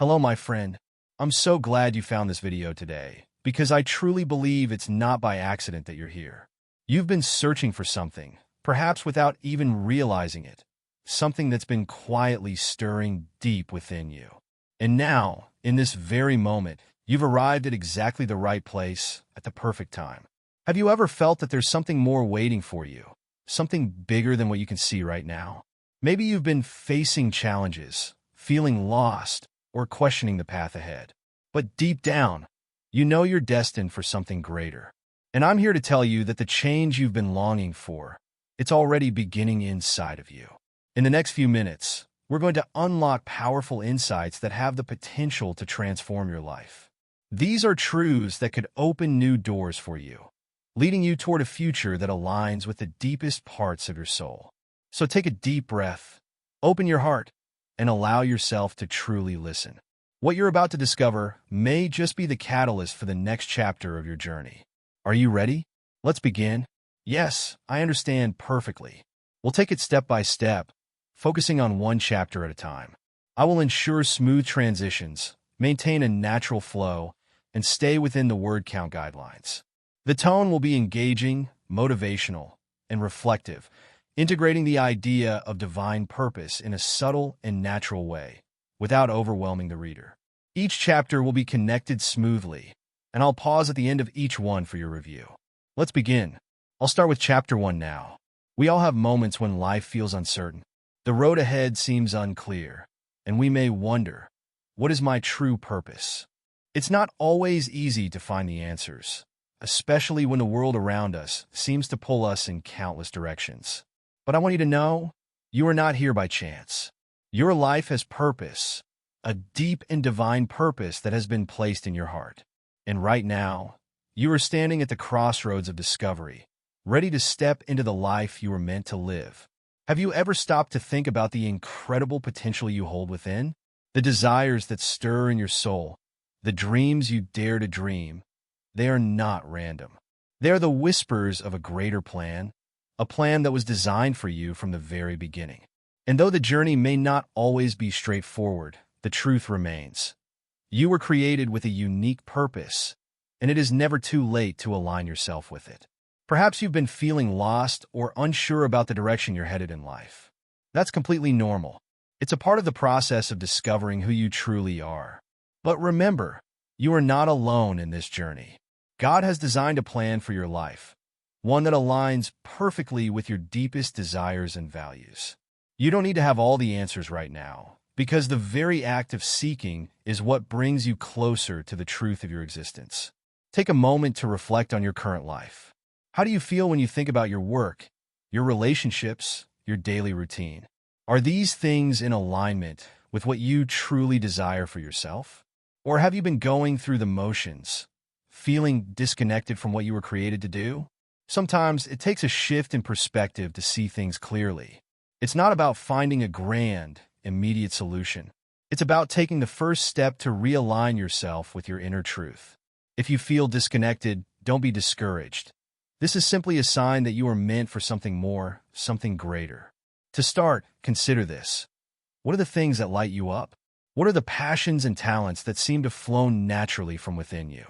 Hello, my friend. I'm so glad you found this video today, because I truly believe it's not by accident that you're here. You've been searching for something, perhaps without even realizing it, something that's been quietly stirring deep within you. And now, in this very moment, you've arrived at exactly the right place at the perfect time. Have you ever felt that there's something more waiting for you, something bigger than what you can see right now? Maybe you've been facing challenges, feeling lost, or questioning the path ahead. But deep down, you know you're destined for something greater. And I'm here to tell you that the change you've been longing for, it's already beginning inside of you. In the next few minutes, we're going to unlock powerful insights that have the potential to transform your life. These are truths that could open new doors for you, leading you toward a future that aligns with the deepest parts of your soul. So take a deep breath, open your heart, and allow yourself to truly listen. What you're about to discover may just be the catalyst for the next chapter of your journey. Are you ready? Let's begin. Yes, I understand perfectly. We'll take it step by step, focusing on one chapter at a time. I will ensure smooth transitions, maintain a natural flow, and stay within the word count guidelines. The tone will be engaging, motivational, and reflective, integrating the idea of divine purpose in a subtle and natural way, without overwhelming the reader. Each chapter will be connected smoothly, and I'll pause at the end of each one for your review. Let's begin. I'll start with Chapter 1 now. We all have moments when life feels uncertain. The road ahead seems unclear, and we may wonder, what is my true purpose? It's not always easy to find the answers, especially when the world around us seems to pull us in countless directions. But I want you to know, you are not here by chance. Your life has purpose, a deep and divine purpose that has been placed in your heart. And right now, you are standing at the crossroads of discovery, ready to step into the life you were meant to live. Have you ever stopped to think about the incredible potential you hold within? The desires that stir in your soul, the dreams you dare to dream, they are not random. They are the whispers of a greater plan, a plan that was designed for you from the very beginning. And though the journey may not always be straightforward, the truth remains. You were created with a unique purpose, and it is never too late to align yourself with it. Perhaps you've been feeling lost or unsure about the direction you're headed in life. That's completely normal. It's a part of the process of discovering who you truly are. But remember, you are not alone in this journey. God has designed a plan for your life, one that aligns perfectly with your deepest desires and values. You don't need to have all the answers right now, because the very act of seeking is what brings you closer to the truth of your existence. Take a moment to reflect on your current life. How do you feel when you think about your work, your relationships, your daily routine? Are these things in alignment with what you truly desire for yourself? Or have you been going through the motions, feeling disconnected from what you were created to do? Sometimes it takes a shift in perspective to see things clearly. It's not about finding a grand, immediate solution. It's about taking the first step to realign yourself with your inner truth. If you feel disconnected, don't be discouraged. This is simply a sign that you are meant for something more, something greater. To start, consider this. What are the things that light you up? What are the passions and talents that seem to flow naturally from within you?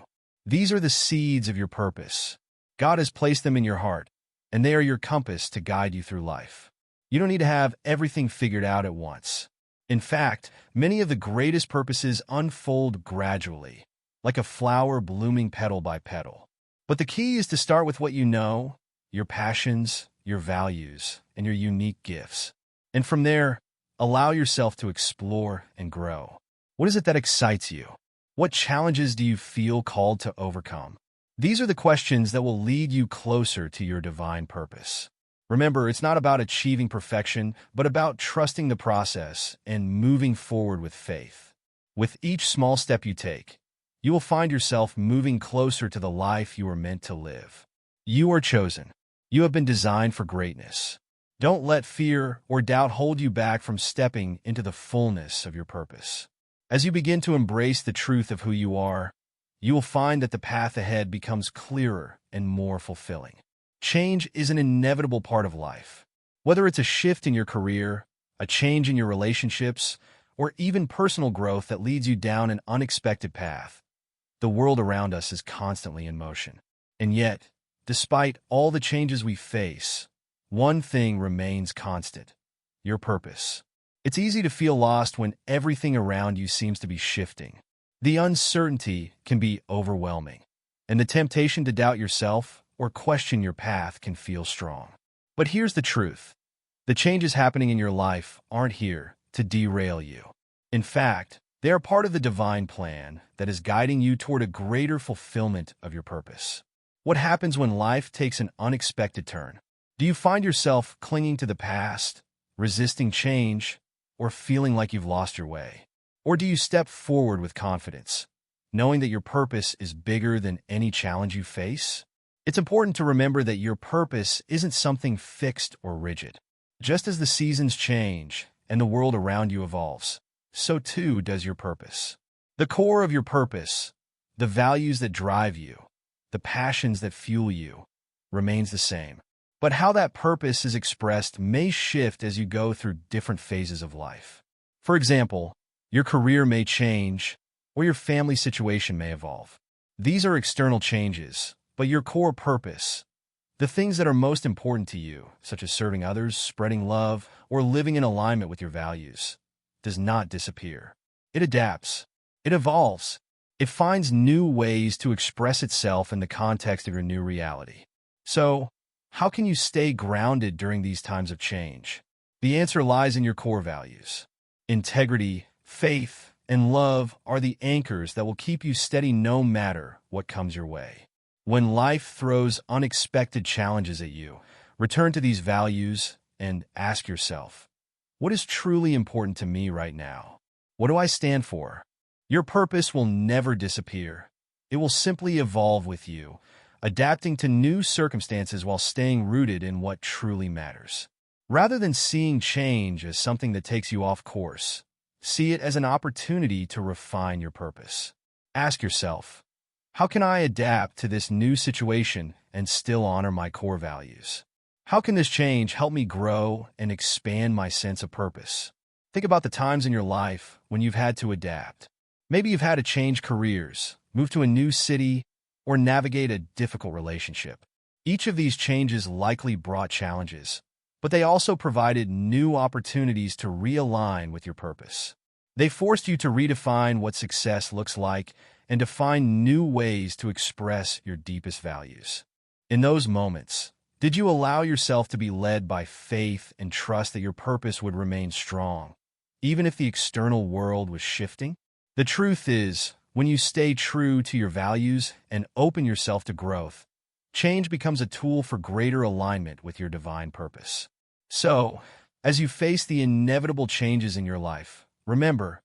These are the seeds of your purpose. God has placed them in your heart, and they are your compass to guide you through life. You don't need to have everything figured out at once. In fact, many of the greatest purposes unfold gradually, like a flower blooming petal by petal. But the key is to start with what you know, your passions, your values, and your unique gifts. And from there, allow yourself to explore and grow. What is it that excites you? What challenges do you feel called to overcome? These are the questions that will lead you closer to your divine purpose. Remember, it's not about achieving perfection, but about trusting the process and moving forward with faith. With each small step you take, you will find yourself moving closer to the life you were meant to live. You are chosen. You have been designed for greatness. Don't let fear or doubt hold you back from stepping into the fullness of your purpose. As you begin to embrace the truth of who you are, you will find that the path ahead becomes clearer and more fulfilling. Change is an inevitable part of life. Whether it's a shift in your career, a change in your relationships, or even personal growth that leads you down an unexpected path. The world around us is constantly in motion. And yet, despite all the changes we face, one thing remains constant: your purpose. It's easy to feel lost when everything around you seems to be shifting. The uncertainty can be overwhelming, and the temptation to doubt yourself or question your path can feel strong. But here's the truth: the changes happening in your life aren't here to derail you. In fact, they are part of the divine plan that is guiding you toward a greater fulfillment of your purpose. What happens when life takes an unexpected turn? Do you find yourself clinging to the past, resisting change, or feeling like you've lost your way? Or do you step forward with confidence, knowing that your purpose is bigger than any challenge you face? It's important to remember that your purpose isn't something fixed or rigid. Just as the seasons change and the world around you evolves, so too does your purpose. The core of your purpose, the values that drive you, the passions that fuel you, remains the same. But how that purpose is expressed may shift as you go through different phases of life. For example, your career may change, or your family situation may evolve. These are external changes, but your core purpose, the things that are most important to you, such as serving others, spreading love, or living in alignment with your values, does not disappear. It adapts. It evolves. It finds new ways to express itself in the context of your new reality. So, how can you stay grounded during these times of change? The answer lies in your core values. Integrity, faith, and love are the anchors that will keep you steady no matter what comes your way. When life throws unexpected challenges at you, return to these values and ask yourself, what is truly important to me right now? What do I stand for? Your purpose will never disappear. It will simply evolve with you, adapting to new circumstances while staying rooted in what truly matters. Rather than seeing change as something that takes you off course, see it as an opportunity to refine your purpose. Ask yourself, how can I adapt to this new situation and still honor my core values? How can this change help me grow and expand my sense of purpose? Think about the times in your life when you've had to adapt. Maybe you've had to change careers, move to a new city, or navigate a difficult relationship. Each of these changes likely brought challenges, but they also provided new opportunities to realign with your purpose. They forced you to redefine what success looks like and to find new ways to express your deepest values. In those moments, did you allow yourself to be led by faith and trust that your purpose would remain strong, even if the external world was shifting? The truth is, when you stay true to your values and open yourself to growth, change becomes a tool for greater alignment with your divine purpose. So, as you face the inevitable changes in your life, remember,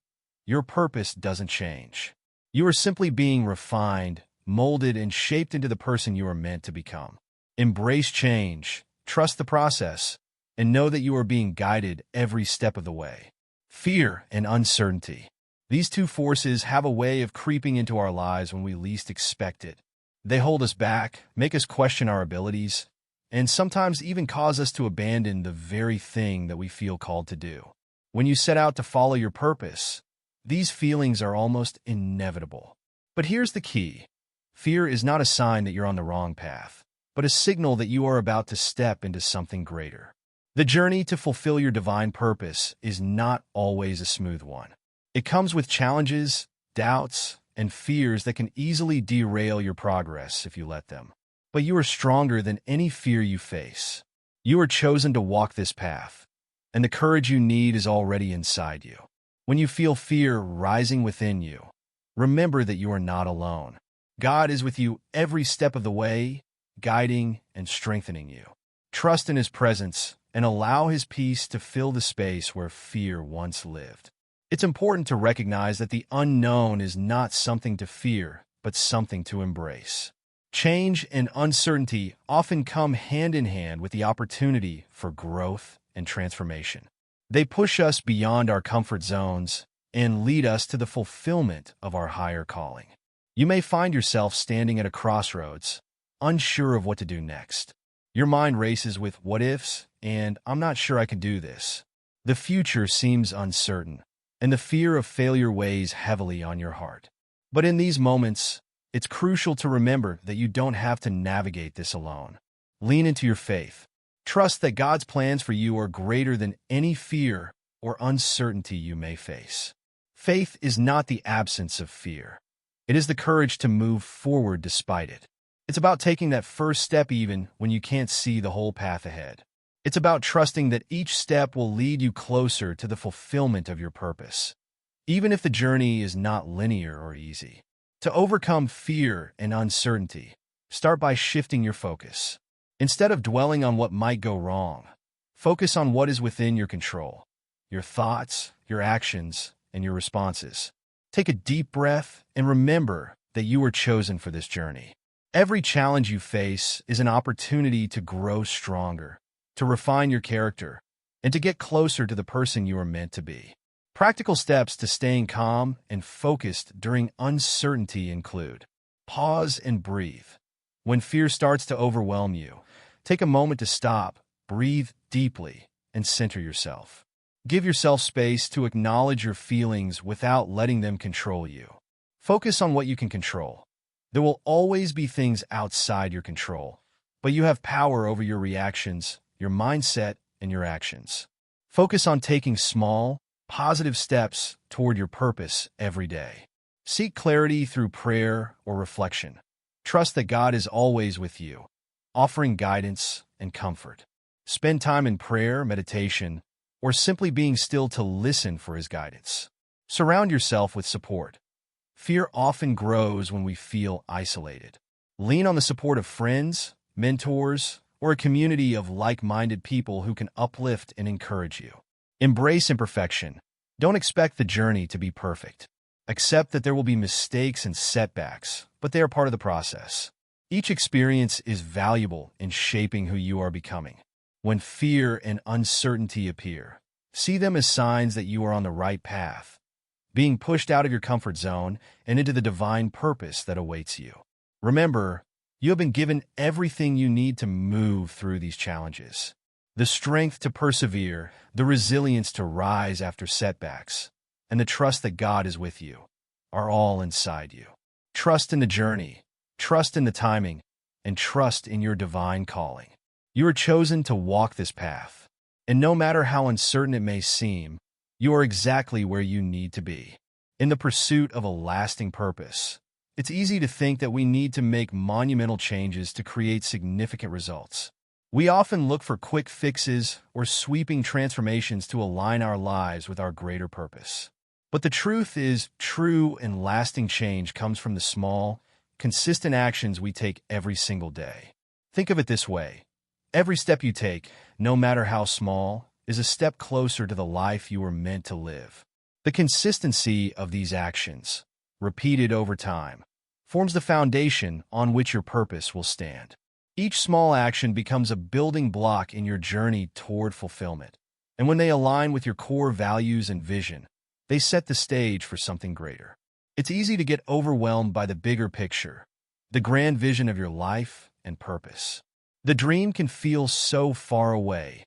your purpose doesn't change. You are simply being refined, molded, and shaped into the person you are meant to become. Embrace change, trust the process, and know that you are being guided every step of the way. Fear and uncertainty. These two forces have a way of creeping into our lives when we least expect it. They hold us back, make us question our abilities, and sometimes even cause us to abandon the very thing that we feel called to do. When you set out to follow your purpose, these feelings are almost inevitable. But here's the key. Fear is not a sign that you're on the wrong path, but a signal that you are about to step into something greater. The journey to fulfill your divine purpose is not always a smooth one. It comes with challenges, doubts, and fears that can easily derail your progress if you let them. But you are stronger than any fear you face. You are chosen to walk this path, and the courage you need is already inside you. When you feel fear rising within you, remember that you are not alone. God is with you every step of the way, guiding and strengthening you. Trust in His presence and allow His peace to fill the space where fear once lived. It's important to recognize that the unknown is not something to fear, but something to embrace. Change and uncertainty often come hand in hand with the opportunity for growth and transformation. They push us beyond our comfort zones and lead us to the fulfillment of our higher calling. You may find yourself standing at a crossroads, unsure of what to do next. Your mind races with what ifs and I'm not sure I can do this. The future seems uncertain, and the fear of failure weighs heavily on your heart. But in these moments, it's crucial to remember that you don't have to navigate this alone. Lean into your faith. Trust that God's plans for you are greater than any fear or uncertainty you may face. Faith is not the absence of fear. It is the courage to move forward despite it. It's about taking that first step even when you can't see the whole path ahead. It's about trusting that each step will lead you closer to the fulfillment of your purpose, even if the journey is not linear or easy. To overcome fear and uncertainty, start by shifting your focus. Instead of dwelling on what might go wrong, focus on what is within your control, your thoughts, your actions, and your responses. Take a deep breath and remember that you were chosen for this journey. Every challenge you face is an opportunity to grow stronger, to refine your character, and to get closer to the person you are meant to be. Practical steps to staying calm and focused during uncertainty include: pause and breathe. When fear starts to overwhelm you, take a moment to stop, breathe deeply, and center yourself. Give yourself space to acknowledge your feelings without letting them control you. Focus on what you can control. There will always be things outside your control, but you have power over your reactions, your mindset, and your actions. Focus on taking small, positive steps toward your purpose every day. Seek clarity through prayer or reflection. Trust that God is always with you, offering guidance and comfort. Spend time in prayer, meditation, or simply being still to listen for His guidance. Surround yourself with support. Fear often grows when we feel isolated. Lean on the support of friends, mentors, or a community of like-minded people who can uplift and encourage you. Embrace imperfection. Don't expect the journey to be perfect. Accept that there will be mistakes and setbacks, but they are part of the process. Each experience is valuable in shaping who you are becoming. When fear and uncertainty appear, see them as signs that you are on the right path, being pushed out of your comfort zone and into the divine purpose that awaits you. Remember, you have been given everything you need to move through these challenges. The strength to persevere, the resilience to rise after setbacks, and the trust that God is with you are all inside you. Trust in the journey, trust in the timing, and trust in your divine calling. You are chosen to walk this path, and no matter how uncertain it may seem, you are exactly where you need to be. In the pursuit of a lasting purpose, it's easy to think that we need to make monumental changes to create significant results. We often look for quick fixes or sweeping transformations to align our lives with our greater purpose. But the truth is, true and lasting change comes from the small, consistent actions we take every single day. Think of it this way. Every step you take, no matter how small, is a step closer to the life you were meant to live. The consistency of these actions, repeated over time, forms the foundation on which your purpose will stand. Each small action becomes a building block in your journey toward fulfillment, and when they align with your core values and vision, they set the stage for something greater. It's easy to get overwhelmed by the bigger picture, the grand vision of your life and purpose. The dream can feel so far away,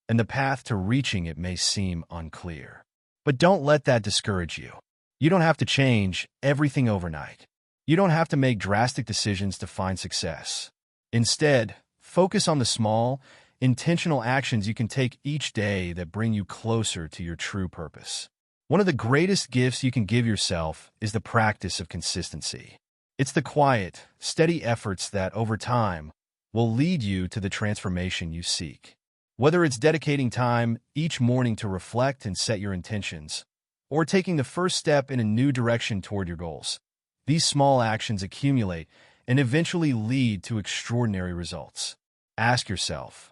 and the path to reaching it may seem unclear. But don't let that discourage you. You don't have to change everything overnight. You don't have to make drastic decisions to find success. Instead, focus on the small, intentional actions you can take each day that bring you closer to your true purpose. One of the greatest gifts you can give yourself is the practice of consistency. It's the quiet, steady efforts that, over time, will lead you to the transformation you seek. Whether it's dedicating time each morning to reflect and set your intentions, or taking the first step in a new direction toward your goals, these small actions accumulate and eventually lead to extraordinary results. Ask yourself,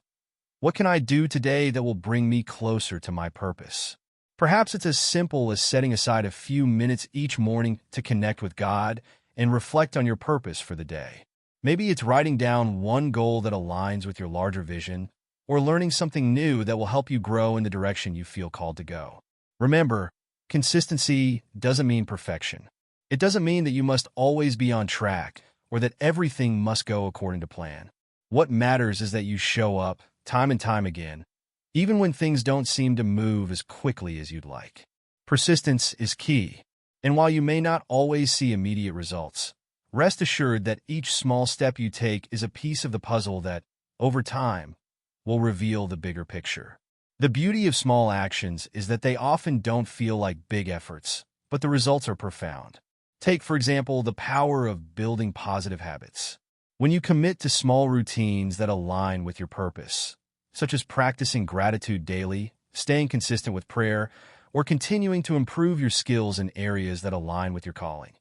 what can I do today that will bring me closer to my purpose? Perhaps it's as simple as setting aside a few minutes each morning to connect with God and reflect on your purpose for the day. Maybe it's writing down one goal that aligns with your larger vision, or learning something new that will help you grow in the direction you feel called to go. Remember, consistency doesn't mean perfection. It doesn't mean that you must always be on track or that everything must go according to plan. What matters is that you show up time and time again, even when things don't seem to move as quickly as you'd like. Persistence is key, and while you may not always see immediate results, rest assured that each small step you take is a piece of the puzzle that, over time, will reveal the bigger picture. The beauty of small actions is that they often don't feel like big efforts, but the results are profound. Take, for example, the power of building positive habits. When you commit to small routines that align with your purpose, such as practicing gratitude daily, staying consistent with prayer, or continuing to improve your skills in areas that align with your calling,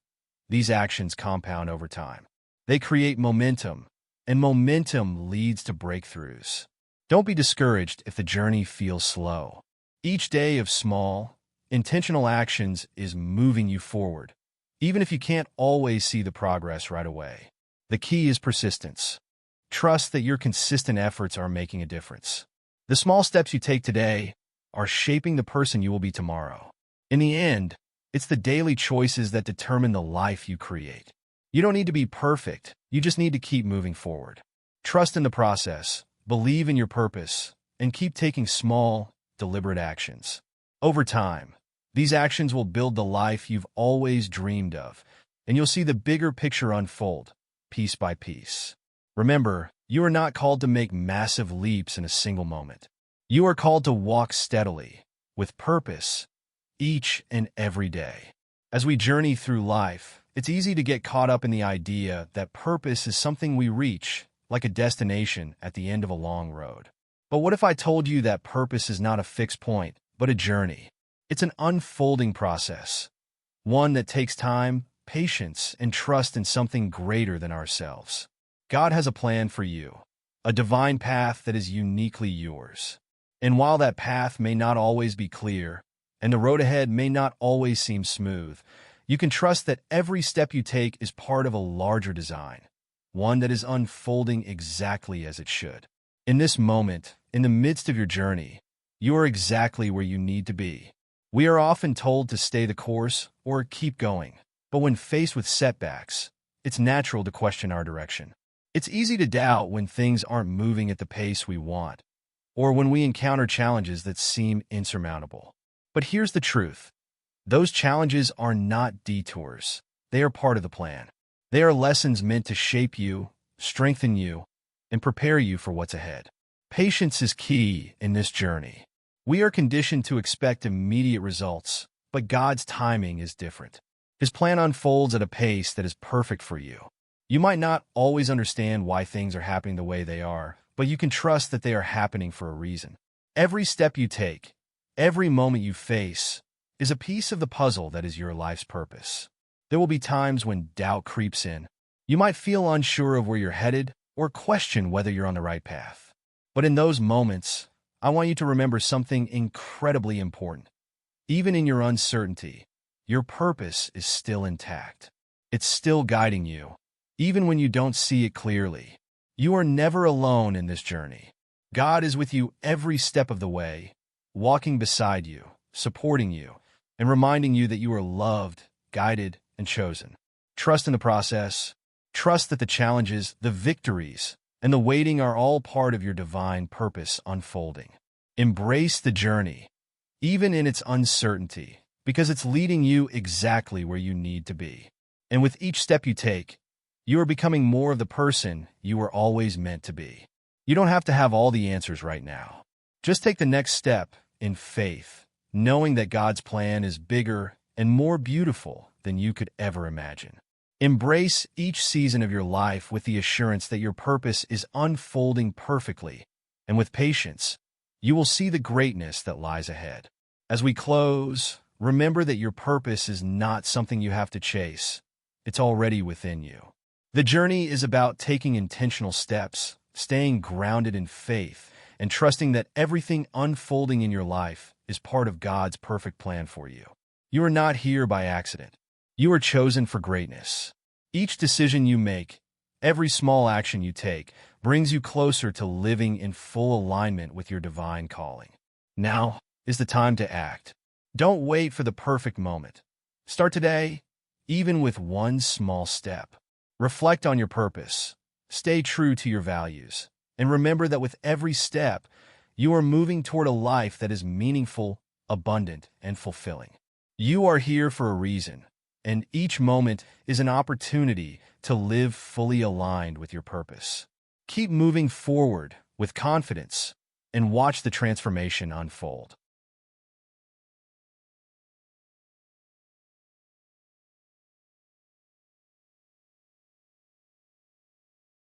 these actions compound over time. They create momentum, and momentum leads to breakthroughs. Don't be discouraged if the journey feels slow. Each day of small, intentional actions is moving you forward, even if you can't always see the progress right away. The key is persistence. Trust that your consistent efforts are making a difference. The small steps you take today are shaping the person you will be tomorrow. In the end, it's the daily choices that determine the life you create. You don't need to be perfect, you just need to keep moving forward. Trust in the process, believe in your purpose, and keep taking small, deliberate actions. Over time, these actions will build the life you've always dreamed of, and you'll see the bigger picture unfold, piece by piece. Remember, you are not called to make massive leaps in a single moment. You are called to walk steadily, with purpose, each and every day. As we journey through life, it's easy to get caught up in the idea that purpose is something we reach, like a destination at the end of a long road. But what if I told you that purpose is not a fixed point, but a journey? It's an unfolding process, one that takes time, patience, and trust in something greater than ourselves. God has a plan for you, a divine path that is uniquely yours. And while that path may not always be clear, and the road ahead may not always seem smooth, you can trust that every step you take is part of a larger design, one that is unfolding exactly as it should. In this moment, in the midst of your journey, you are exactly where you need to be. We are often told to stay the course or keep going, but when faced with setbacks, it's natural to question our direction. It's easy to doubt when things aren't moving at the pace we want, or when we encounter challenges that seem insurmountable. But here's the truth. Those challenges are not detours. They are part of the plan. They are lessons meant to shape you, strengthen you, and prepare you for what's ahead. Patience is key in this journey. We are conditioned to expect immediate results, but God's timing is different. His plan unfolds at a pace that is perfect for you. You might not always understand why things are happening the way they are, but you can trust that they are happening for a reason. Every step you take, every moment you face, is a piece of the puzzle that is your life's purpose. There will be times when doubt creeps in. You might feel unsure of where you're headed or question whether you're on the right path. But in those moments, I want you to remember something incredibly important. Even in your uncertainty, your purpose is still intact. It's still guiding you, even when you don't see it clearly. You are never alone in this journey. God is with you every step of the way, walking beside you, supporting you, and reminding you that you are loved, guided, and chosen. Trust in the process. Trust that the challenges, the victories, and the waiting are all part of your divine purpose unfolding. Embrace the journey, even in its uncertainty, because it's leading you exactly where you need to be. And with each step you take, you are becoming more of the person you were always meant to be. You don't have to have all the answers right now. Just take the next step in faith, knowing that God's plan is bigger and more beautiful than you could ever imagine. Embrace each season of your life with the assurance that your purpose is unfolding perfectly, and with patience, you will see the greatness that lies ahead. As we close, remember that your purpose is not something you have to chase. It's already within you. The journey is about taking intentional steps, staying grounded in faith, and trusting that everything unfolding in your life is part of God's perfect plan for you. You are not here by accident. You are chosen for greatness. Each decision you make, every small action you take, brings you closer to living in full alignment with your divine calling. Now is the time to act. Don't wait for the perfect moment. Start today, even with one small step. Reflect on your purpose. Stay true to your values. And remember that with every step, you are moving toward a life that is meaningful, abundant, and fulfilling. You are here for a reason, and each moment is an opportunity to live fully aligned with your purpose. Keep moving forward with confidence and watch the transformation unfold.